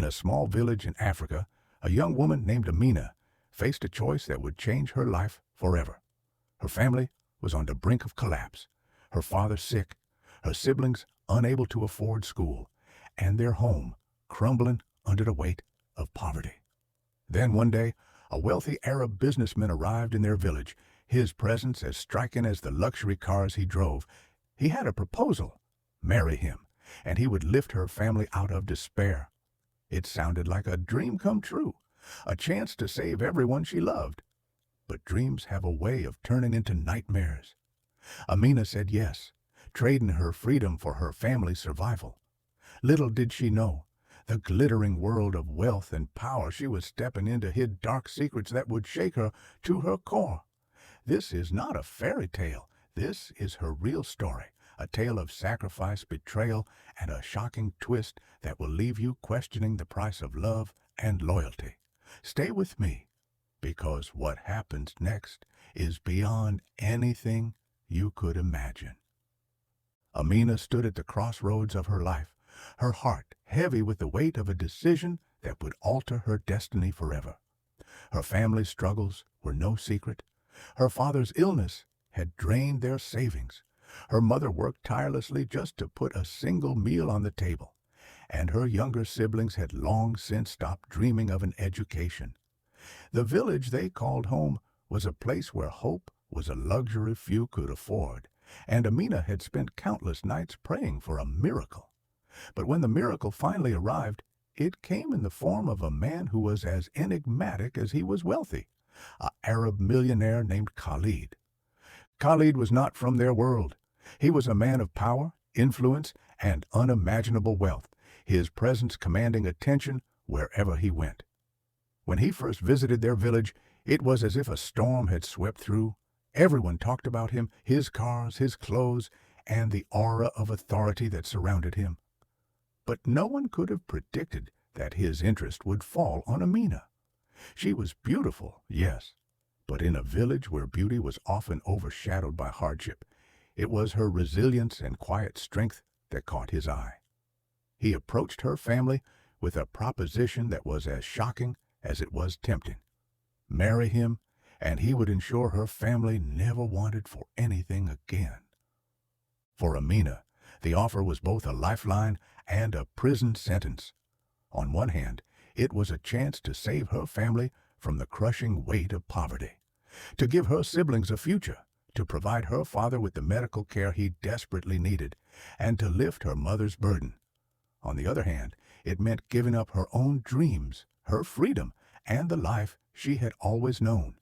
a small village in Africa, a young woman named Amina faced a choice that would change her life forever. Her family was on the brink of collapse, her father sick, her siblings unable to afford school, and their home crumbling under the weight of poverty. Then one day, a wealthy Arab businessman arrived in their village, his presence as striking as the luxury cars he drove. He had a proposal: marry him, and he would lift her family out of despair. It sounded like a dream come true, a chance to save everyone she loved. But dreams have a way of turning into nightmares. Amina said yes, trading her freedom for her family's survival. Little did she know, the glittering world of wealth and power she was stepping into hid dark secrets that would shake her to her core. This is not a fairy tale. This is her real story, a tale of sacrifice, betrayal, and a shocking twist that will leave you questioning the price of love and loyalty. Stay with me, because what happens next is beyond anything you could imagine. Amina stood at the crossroads of her life, her heart heavy with the weight of a decision that would alter her destiny forever. Her family's struggles were no secret. Her father's illness had drained their savings. Her mother worked tirelessly just to put a single meal on the table, and her younger siblings had long since stopped dreaming of an education. The village they called home was a place where hope was a luxury few could afford, and Amina had spent countless nights praying for a miracle. But when the miracle finally arrived, it came in the form of a man who was as enigmatic as he was wealthy, an Arab millionaire named Khalid. Khalid was not from their world. He was a man of power, influence, and unimaginable wealth, his presence commanding attention wherever he went. When he first visited their village, it was as if a storm had swept through. Everyone talked about him, his cars, his clothes, and the aura of authority that surrounded him. But no one could have predicted that his interest would fall on Amina. She was beautiful, yes, but in a village where beauty was often overshadowed by hardship, it was her resilience and quiet strength that caught his eye. He approached her family with a proposition that was as shocking as it was tempting. Marry him, and he would ensure her family never wanted for anything again. For Amina, the offer was both a lifeline and a prison sentence. On one hand, it was a chance to save her family from the crushing weight of poverty, to give her siblings a future, to provide her father with the medical care he desperately needed, and to lift her mother's burden. On the other hand, it meant giving up her own dreams, her freedom, and the life she had always known.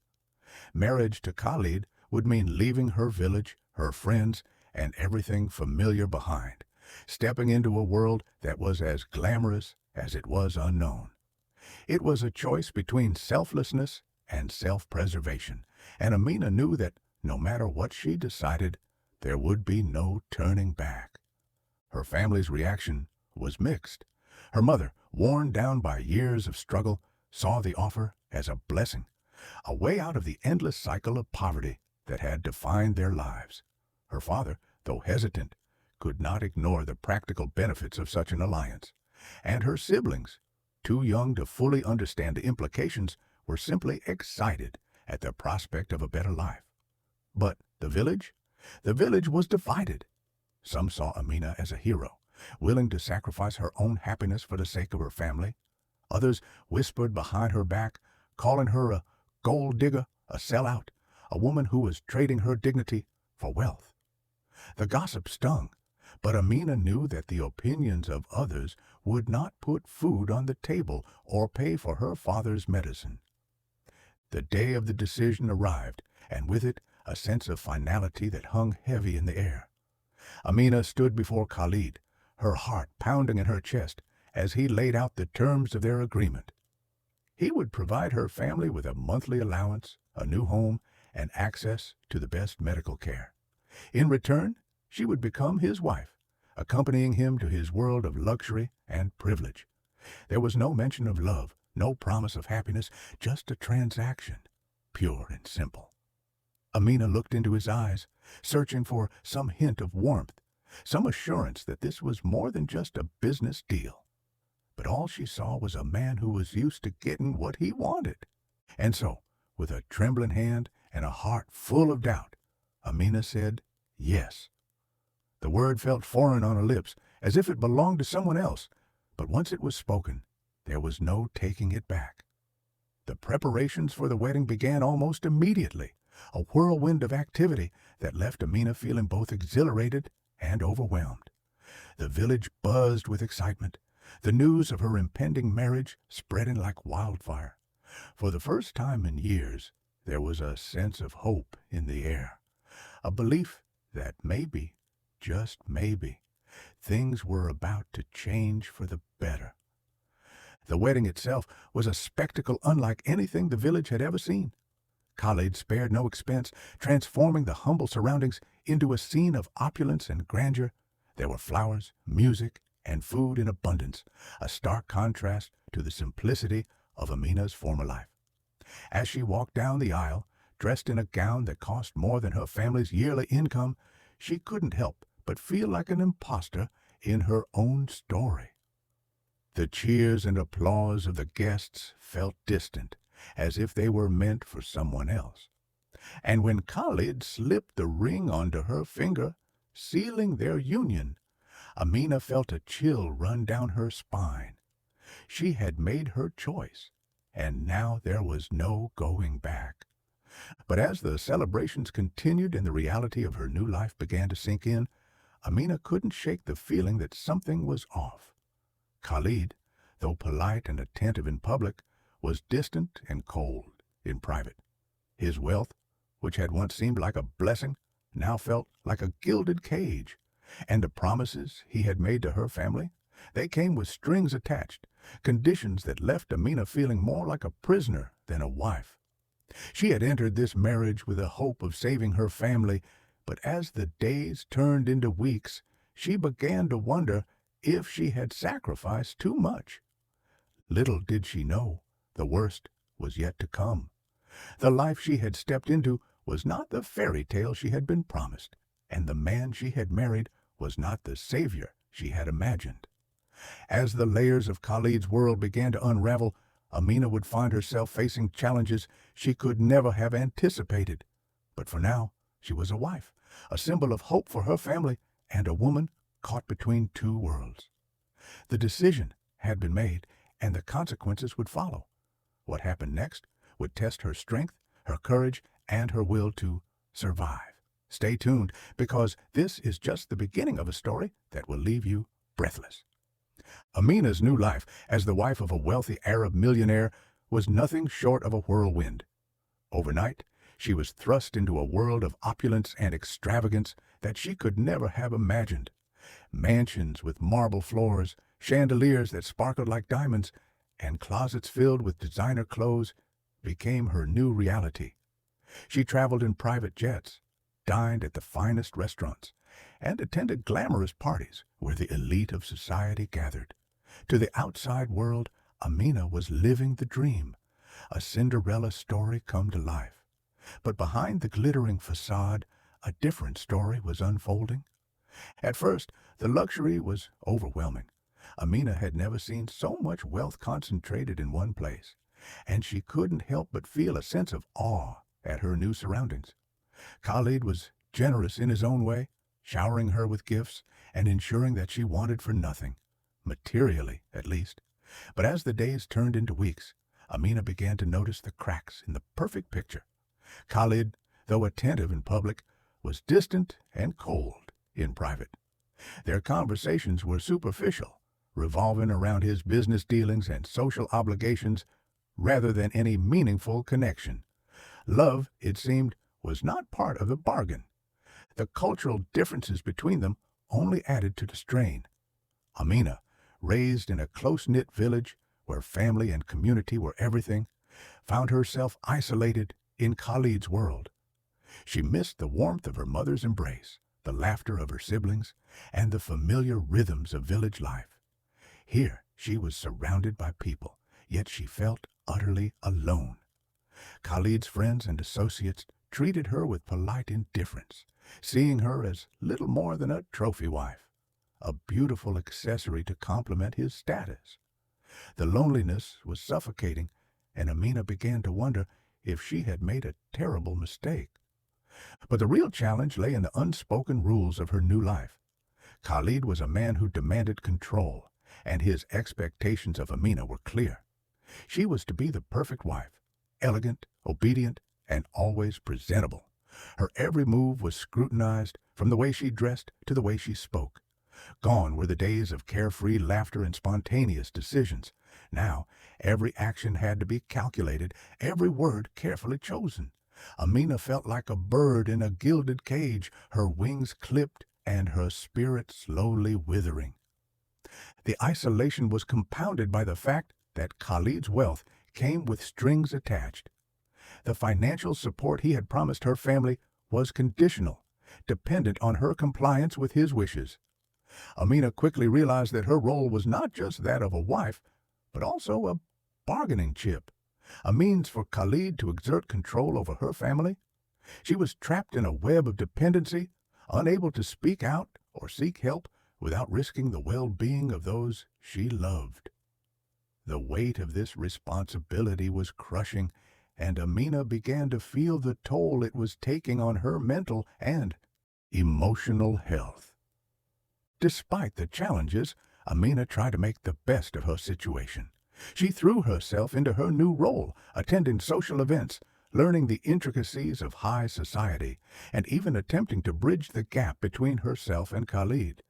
Marriage to Khalid would mean leaving her village, her friends, and everything familiar behind, stepping into a world that was as glamorous as it was unknown. It was a choice between selflessness and self-preservation, and Amina knew that no matter what she decided, there would be no turning back. Her family's reaction was mixed. Her mother, worn down by years of struggle, saw the offer as a blessing, a way out of the endless cycle of poverty that had defined their lives. Her father, though hesitant, could not ignore the practical benefits of such an alliance, and her siblings, too young to fully understand the implications, were simply excited at the prospect of a better life. But the village? The village was divided. Some saw Amina as a hero, willing to sacrifice her own happiness for the sake of her family. Others whispered behind her back, calling her a gold digger, a sellout, a woman who was trading her dignity for wealth. The gossip stung, but Amina knew that the opinions of others would not put food on the table or pay for her father's medicine. The day of the decision arrived, and with it a sense of finality that hung heavy in the air. Amina stood before Khalid, her heart pounding in her chest as he laid out the terms of their agreement. He would provide her family with a monthly allowance, a new home, and access to the best medical care. In return, she would become his wife, accompanying him to his world of luxury and privilege. There was no mention of love, no promise of happiness, just a transaction, pure and simple. Amina looked into his eyes, searching for some hint of warmth, some assurance that this was more than just a business deal. but all she saw was a man who was used to getting what he wanted. And so, with a trembling hand and a heart full of doubt, Amina said yes. The word felt foreign on her lips, as if it belonged to someone else, but once it was spoken, there was no taking it back. The preparations for the wedding began almost immediately, a whirlwind of activity that left Amina feeling both exhilarated and overwhelmed. The village buzzed with excitement, the news of her impending marriage spreading like wildfire. For the first time in years, there was a sense of hope in the air, a belief that maybe, just maybe, things were about to change for the better. The wedding itself was a spectacle unlike anything the village had ever seen. Khalid spared no expense, transforming the humble surroundings into a scene of opulence and grandeur. There were flowers, music, and food in abundance, a stark contrast to the simplicity of Amina's former life. As she walked down the aisle, dressed in a gown that cost more than her family's yearly income, she couldn't help but feel like an imposter in her own story. The cheers and applause of the guests felt distant, as if they were meant for someone else. And when Khalid slipped the ring onto her finger, sealing their union, Amina felt a chill run down her spine. She had made her choice, and now there was no going back. But as the celebrations continued and the reality of her new life began to sink in, Amina couldn't shake the feeling that something was off. Khalid, though polite and attentive in public, was distant and cold in private. His wealth, which had once seemed like a blessing, now felt like a gilded cage, and the promises he had made to her family, they came with strings attached, conditions that left Amina feeling more like a prisoner than a wife. She had entered this marriage with the hope of saving her family, but as the days turned into weeks, she began to wonder if she had sacrificed too much. Little did she know, the worst was yet to come. The life she had stepped into was not the fairy tale she had been promised, and the man she had married was not the savior she had imagined. As the layers of Khalid's world began to unravel, Amina would find herself facing challenges she could never have anticipated. But for now, she was a wife, a symbol of hope for her family, and a woman caught between two worlds. The decision had been made, and the consequences would follow. What happened next would test her strength, her courage, and her will to survive. Stay tuned, because this is just the beginning of a story that will leave you breathless. Amina's new life as the wife of a wealthy Arab millionaire was nothing short of a whirlwind. Overnight, she was thrust into a world of opulence and extravagance that she could never have imagined. Mansions with marble floors, chandeliers that sparkled like diamonds, and closets filled with designer clothes became her new reality. She traveled in private jets, dined at the finest restaurants, and attended glamorous parties where the elite of society gathered. To the outside world, Amina was living the dream, a Cinderella story come to life. But behind the glittering facade, a different story was unfolding. At first, the luxury was overwhelming. Amina had never seen so much wealth concentrated in one place, and she couldn't help but feel a sense of awe at her new surroundings. Khalid was generous in his own way, showering her with gifts and ensuring that she wanted for nothing, materially at least. But as the days turned into weeks, Amina began to notice the cracks in the perfect picture. Khalid, though attentive in public, was distant and cold in private. Their conversations were superficial, revolving around his business dealings and social obligations rather than any meaningful connection. Love, it seemed, was not part of the bargain. The cultural differences between them only added to the strain. Amina, raised in a close-knit village where family and community were everything, found herself isolated in Khalid's world. She missed the warmth of her mother's embrace, the laughter of her siblings, and the familiar rhythms of village life. Here she was surrounded by people, yet she felt utterly alone. Khalid's friends and associates treated her with polite indifference, seeing her as little more than a trophy wife, a beautiful accessory to complement his status. The loneliness was suffocating, and Amina began to wonder if she had made a terrible mistake. But the real challenge lay in the unspoken rules of her new life. Khalid was a man who demanded control, and his expectations of Amina were clear. She was to be the perfect wife, elegant, obedient, and always presentable. Her every move was scrutinized, from the way she dressed to the way she spoke. Gone were the days of carefree laughter and spontaneous decisions. Now, every action had to be calculated, every word carefully chosen. Amina felt like a bird in a gilded cage, her wings clipped and her spirit slowly withering. The isolation was compounded by the fact that Khalid's wealth came with strings attached. The financial support he had promised her family was conditional, dependent on her compliance with his wishes. Amina quickly realized that her role was not just that of a wife, but also a bargaining chip, a means for Khalid to exert control over her family. She was trapped in a web of dependency, unable to speak out or seek help without risking the well-being of those she loved. The weight of this responsibility was crushing, and Amina began to feel the toll it was taking on her mental and emotional health. Despite the challenges, Amina tried to make the best of her situation. She threw herself into her new role, attending social events, learning the intricacies of high society, and even attempting to bridge the gap between herself and Khalid.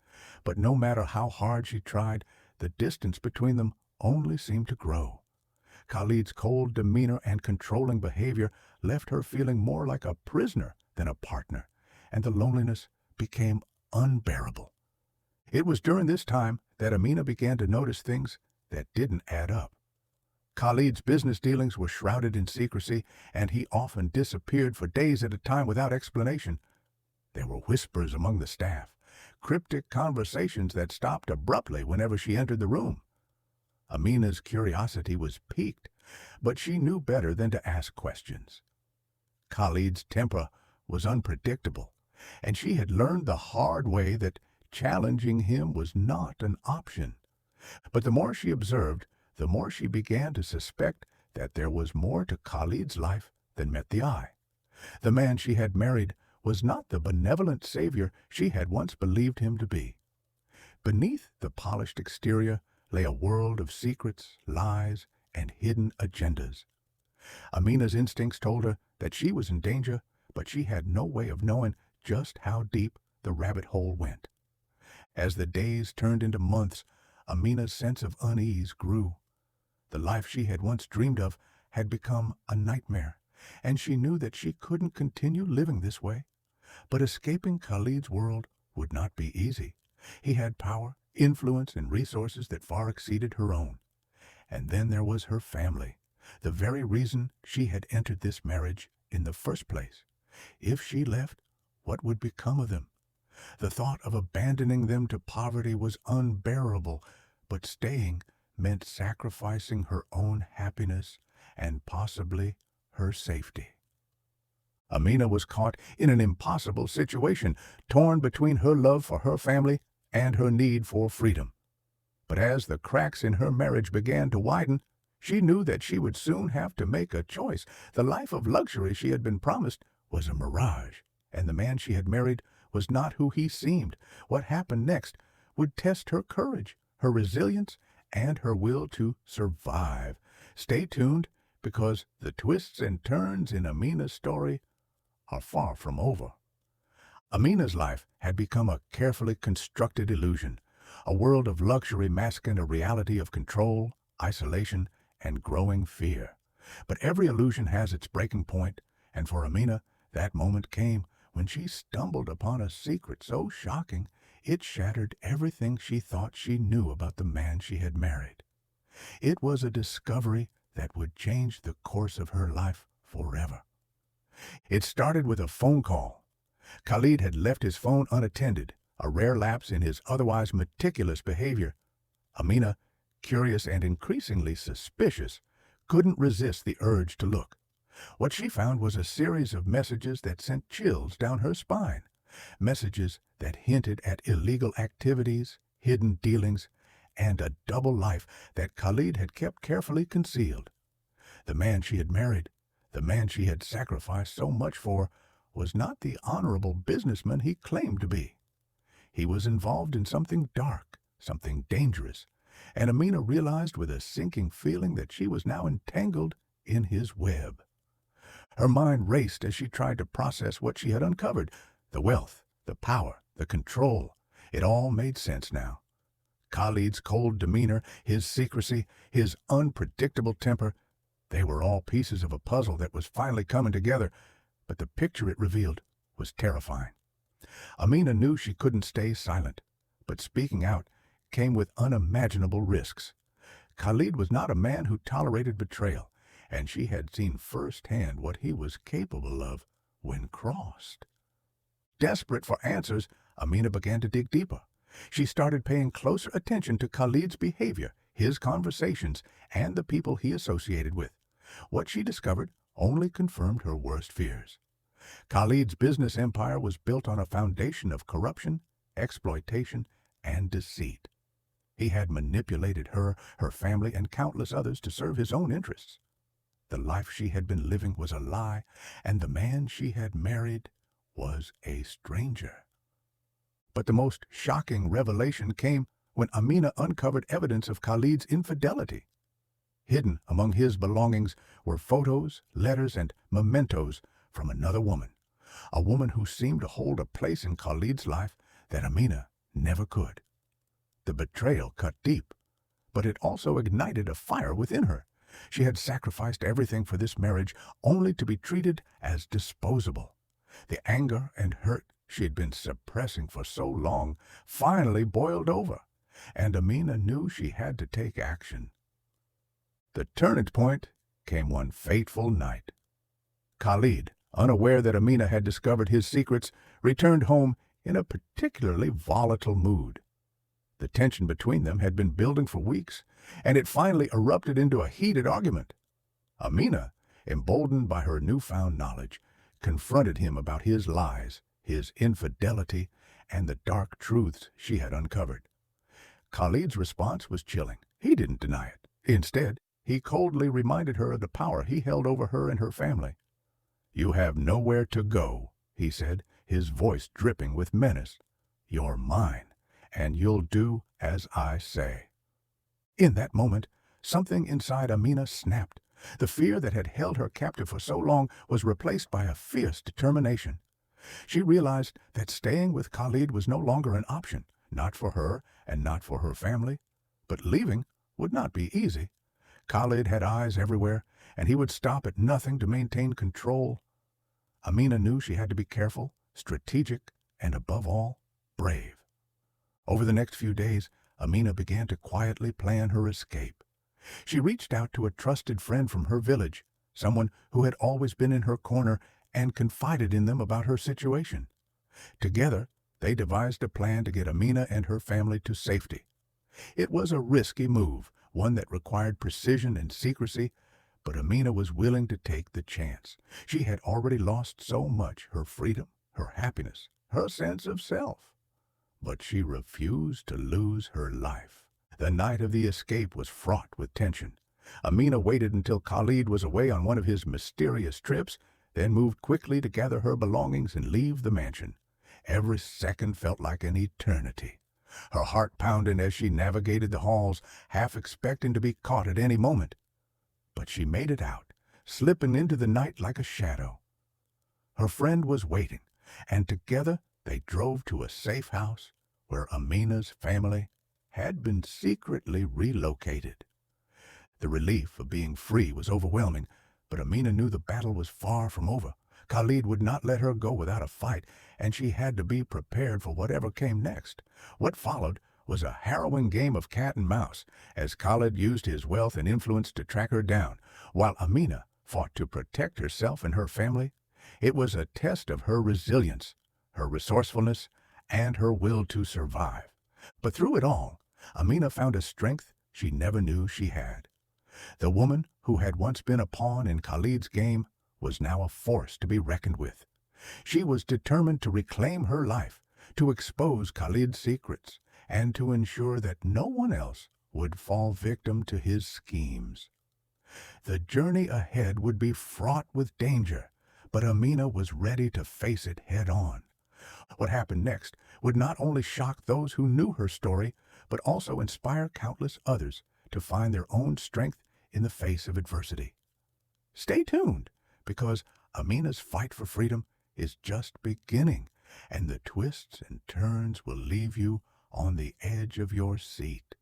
But no matter how hard she tried, the distance between them only seemed to grow. Khalid's cold demeanor and controlling behavior left her feeling more like a prisoner than a partner, and the loneliness became unbearable. It was during this time that Amina began to notice things that didn't add up. Khalid's business dealings were shrouded in secrecy, and he often disappeared for days at a time without explanation. There were whispers among the staff, cryptic conversations that stopped abruptly whenever she entered the room. Amina's curiosity was piqued, but she knew better than to ask questions. Khalid's temper was unpredictable, and she had learned the hard way that challenging him was not an option. But the more she observed, the more she began to suspect that there was more to Khalid's life than met the eye. The man she had married was not the benevolent savior she had once believed him to be. Beneath the polished exterior lay a world of secrets, lies, and hidden agendas. Amina's instincts told her that she was in danger, but she had no way of knowing just how deep the rabbit hole went. As the days turned into months, Amina's sense of unease grew. The life she had once dreamed of had become a nightmare, and she knew that she couldn't continue living this way. But escaping Khalid's world would not be easy. He had power, influence, and resources that far exceeded her own. And then there was her family, the very reason she had entered this marriage in the first place. If she left, what would become of them? The thought of abandoning them to poverty was unbearable, but staying meant sacrificing her own happiness and possibly her safety. Amina was caught in an impossible situation, torn between her love for her family and her need for freedom. But as the cracks in her marriage began to widen, she knew that she would soon have to make a choice. The life of luxury she had been promised was a mirage, and the man she had married was not who he seemed. What happened next would test her courage, her resilience, and her will to survive. Stay tuned, because the twists and turns in Amina's story are far from over. Amina's life had become a carefully constructed illusion, a world of luxury masking a reality of control, isolation, and growing fear. But every illusion has its breaking point, and for Amina, that moment came when she stumbled upon a secret so shocking it shattered everything she thought she knew about the man she had married. It was a discovery that would change the course of her life forever. It started with a phone call. Khalid had left his phone unattended, a rare lapse in his otherwise meticulous behavior. Amina, curious and increasingly suspicious, couldn't resist the urge to look. What she found was a series of messages that sent chills down her spine, messages that hinted at illegal activities, hidden dealings, and a double life that Khalid had kept carefully concealed. The man she had married, the man she had sacrificed so much for, was not the honorable businessman he claimed to be. He was involved in something dark, something dangerous, and Amina realized with a sinking feeling that she was now entangled in his web. Her mind raced as she tried to process what she had uncovered. The wealth, the power, the control. It all made sense now. Khalid's cold demeanor, his secrecy, his unpredictable temper, they were all pieces of a puzzle that was finally coming together, but the picture it revealed was terrifying. Amina knew she couldn't stay silent, but speaking out came with unimaginable risks. Khalid was not a man who tolerated betrayal, and she had seen firsthand what he was capable of when crossed. Desperate for answers, Amina began to dig deeper. She started paying closer attention to Khalid's behavior, his conversations, and the people he associated with. What she discovered only confirmed her worst fears. Khalid's business empire was built on a foundation of corruption, exploitation, and deceit. He had manipulated her, her family, and countless others to serve his own interests. The life she had been living was a lie, and the man she had married was a stranger. But the most shocking revelation came when Amina uncovered evidence of Khalid's infidelity. Hidden among his belongings were photos, letters, and mementos from another woman, a woman who seemed to hold a place in Khalid's life that Amina never could. The betrayal cut deep, but it also ignited a fire within her. She had sacrificed everything for this marriage only to be treated as disposable. The anger and hurt she had been suppressing for so long finally boiled over, and Amina knew she had to take action. The turning point came one fateful night. Khalid, unaware that Amina had discovered his secrets, returned home in a particularly volatile mood. The tension between them had been building for weeks, and it finally erupted into a heated argument. Amina, emboldened by her newfound knowledge, confronted him about his lies, his infidelity, and the dark truths she had uncovered. Khalid's response was chilling. He didn't deny it. Instead, he coldly reminded her of the power he held over her and her family. "You have nowhere to go," he said, his voice dripping with menace. "You're mine, and you'll do as I say." In that moment, something inside Amina snapped. The fear that had held her captive for so long was replaced by a fierce determination. She realized that staying with Khalid was no longer an option, not for her and not for her family. But leaving would not be easy. Khalid had eyes everywhere, and he would stop at nothing to maintain control. Amina knew she had to be careful, strategic, and above all, brave. Over the next few days, Amina began to quietly plan her escape. She reached out to a trusted friend from her village, someone who had always been in her corner, and confided in them about her situation. Together, they devised a plan to get Amina and her family to safety. It was a risky move, one that required precision and secrecy, but Amina was willing to take the chance. She had already lost so much, her freedom, her happiness, her sense of self. But she refused to lose her life. The night of the escape was fraught with tension. Amina waited until Khalid was away on one of his mysterious trips, then moved quickly to gather her belongings and leave the mansion. Every second felt like an eternity. Her heart pounded as she navigated the halls, half expecting to be caught at any moment. But she made it out, slipping into the night like a shadow. Her friend was waiting, and together they drove to a safe house where Amina's family had been secretly relocated. The relief of being free was overwhelming, but Amina knew the battle was far from over. Khalid would not let her go without a fight, and she had to be prepared for whatever came next. What followed was a harrowing game of cat and mouse, as Khalid used his wealth and influence to track her down, while Amina fought to protect herself and her family. It was a test of her resilience, her resourcefulness, and her will to survive. But through it all, Amina found a strength she never knew she had. The woman who had once been a pawn in Khalid's game was now a force to be reckoned with. She was determined to reclaim her life, to expose Khalid's secrets, and to ensure that no one else would fall victim to his schemes. The journey ahead would be fraught with danger, but Amina was ready to face it head on. What happened next would not only shock those who knew her story, but also inspire countless others to find their own strength in the face of adversity. Stay tuned, because Amina's fight for freedom is just beginning, and the twists and turns will leave you on the edge of your seat.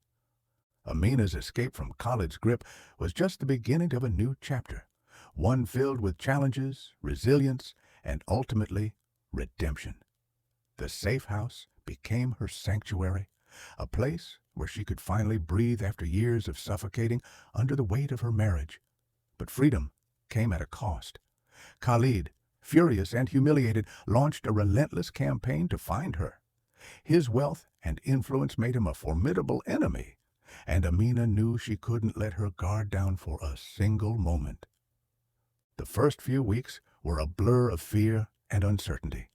Amina's escape from Khalid's grip was just the beginning of a new chapter, one filled with challenges, resilience, and ultimately, redemption. The safe house became her sanctuary, a place where she could finally breathe after years of suffocating under the weight of her marriage. But freedom came at a cost. Khalid, furious and humiliated, launched a relentless campaign to find her. His wealth and influence made him a formidable enemy, and Amina knew she couldn't let her guard down for a single moment. The first few weeks were a blur of fear and uncertainty.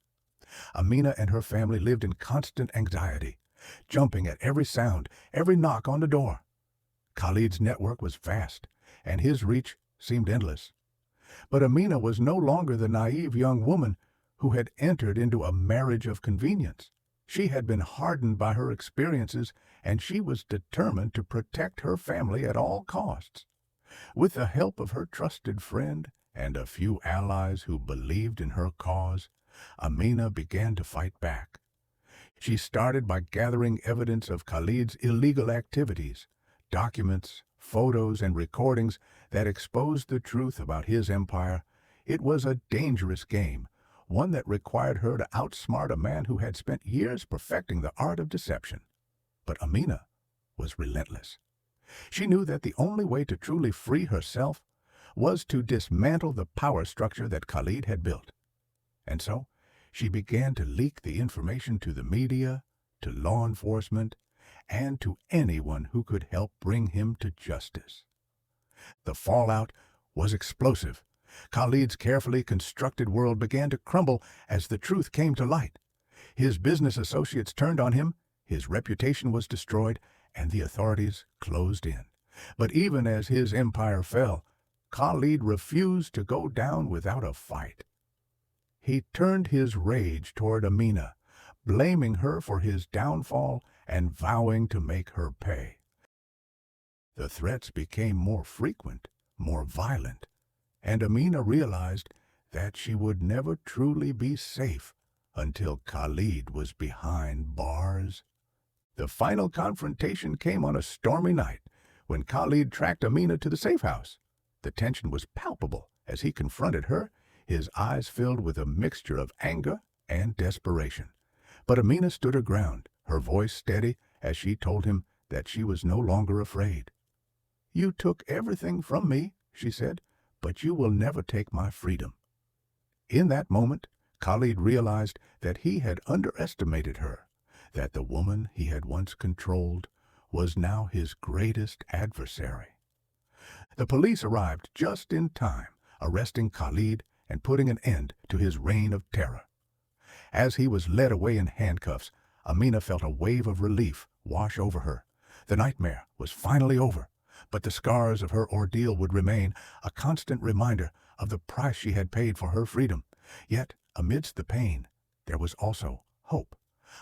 Amina and her family lived in constant anxiety, jumping at every sound, every knock on the door. Khalid's network was vast, and his reach seemed endless. But Amina was no longer the naive young woman who had entered into a marriage of convenience. She had been hardened by her experiences, and she was determined to protect her family at all costs. With the help of her trusted friend and a few allies who believed in her cause, Amina began to fight back. She started by gathering evidence of Khalid's illegal activities, documents, photos, and recordings that exposed the truth about his empire. It was a dangerous game, one that required her to outsmart a man who had spent years perfecting the art of deception. But Amina was relentless. She knew that the only way to truly free herself was to dismantle the power structure that Khalid had built. And so, she began to leak the information to the media, to law enforcement, and to anyone who could help bring him to justice. The fallout was explosive. Khalid's carefully constructed world began to crumble as the truth came to light. His business associates turned on him, his reputation was destroyed, and the authorities closed in. But even as his empire fell, Khalid refused to go down without a fight. He turned his rage toward Amina, blaming her for his downfall and vowing to make her pay. The threats became more frequent, more violent, and Amina realized that she would never truly be safe until Khalid was behind bars. The final confrontation came on a stormy night when Khalid tracked Amina to the safe house. The tension was palpable as he confronted her, his eyes filled with a mixture of anger and desperation. But Amina stood her ground, her voice steady as she told him that she was no longer afraid. "You took everything from me," she said, "but you will never take my freedom." In that moment, Khalid realized that he had underestimated her, that the woman he had once controlled was now his greatest adversary. The police arrived just in time, arresting Khalid and putting an end to his reign of terror. As he was led away in handcuffs, Amina felt a wave of relief wash over her. The nightmare was finally over, but the scars of her ordeal would remain, a constant reminder of the price she had paid for her freedom. Yet, amidst the pain, there was also hope.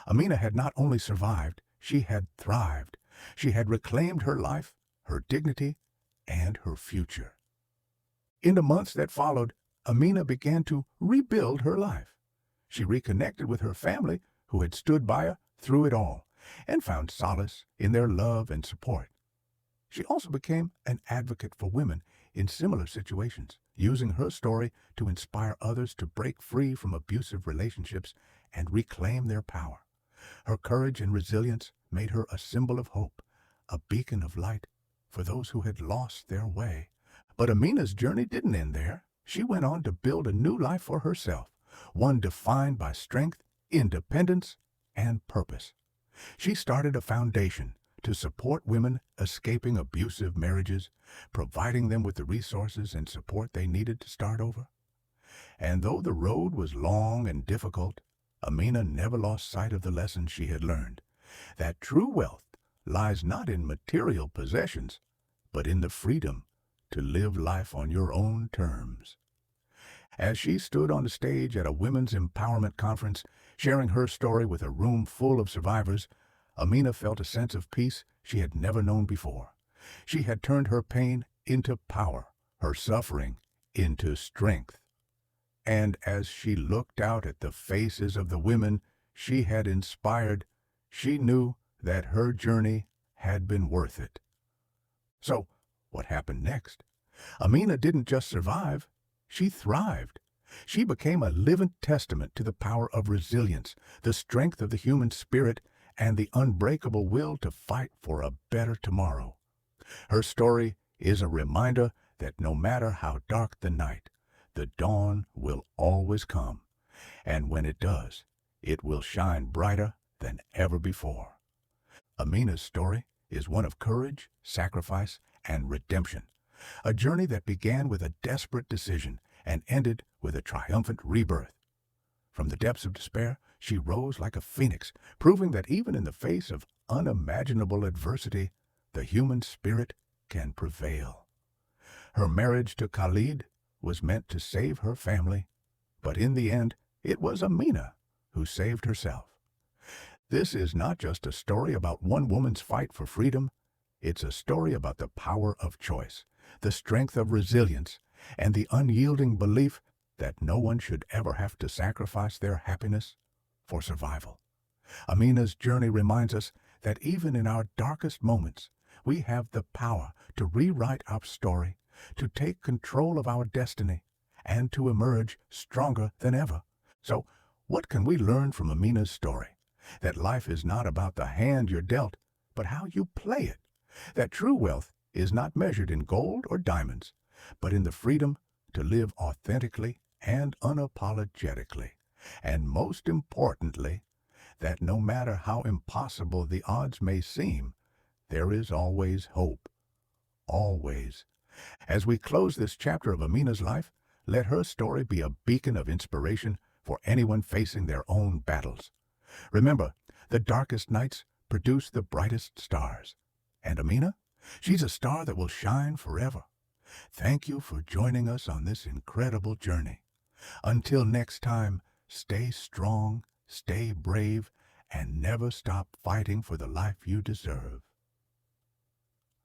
Amina had not only survived, she had thrived. She had reclaimed her life, her dignity, and her future. In the months that followed, Amina began to rebuild her life. She reconnected with her family, who had stood by her through it all, and found solace in their love and support. She also became an advocate for women in similar situations, using her story to inspire others to break free from abusive relationships and reclaim their power. Her courage and resilience made her a symbol of hope, a beacon of light for those who had lost their way. But Amina's journey didn't end there. She went on to build a new life for herself, one defined by strength, independence, and purpose. She started a foundation to support women escaping abusive marriages, providing them with the resources and support they needed to start over. And though the road was long and difficult, Amina never lost sight of the lessons she had learned. that true wealth lies not in material possessions, but in the freedom to live life on your own terms. As she stood on the stage at a women's empowerment conference, sharing her story with a room full of survivors, Amina felt a sense of peace she had never known before. She had turned her pain into power, her suffering into strength. And as she looked out at the faces of the women she had inspired, she knew that her journey had been worth it. So, what happened next? Amina didn't just survive, she thrived. She became a living testament to the power of resilience, the strength of the human spirit, and the unbreakable will to fight for a better tomorrow. Her story is a reminder that no matter how dark the night, the dawn will always come, and when it does, it will shine brighter than ever before. Amina's story is one of courage, sacrifice, and redemption, a journey that began with a desperate decision and ended with a triumphant rebirth. From the depths of despair, she rose like a phoenix, proving that even in the face of unimaginable adversity, the human spirit can prevail. Her marriage to Khalid was meant to save her family, but in the end, it was Amina who saved herself. This is not just a story about one woman's fight for freedom. It's a story about the power of choice, the strength of resilience, and the unyielding belief that no one should ever have to sacrifice their happiness for survival. Amina's journey reminds us that even in our darkest moments, we have the power to rewrite our story, to take control of our destiny, and to emerge stronger than ever. So, what can we learn from Amina's story? That life is not about the hand you're dealt, but how you play it. That true wealth is not measured in gold or diamonds, but in the freedom to live authentically and unapologetically. And most importantly, that no matter how impossible the odds may seem, there is always hope. Always. As we close this chapter of Amina's life, let her story be a beacon of inspiration for anyone facing their own battles. Remember, the darkest nights produce the brightest stars. And Amina? She's a star that will shine forever. Thank you for joining us on this incredible journey. Until next time, stay strong, stay brave, and never stop fighting for the life you deserve.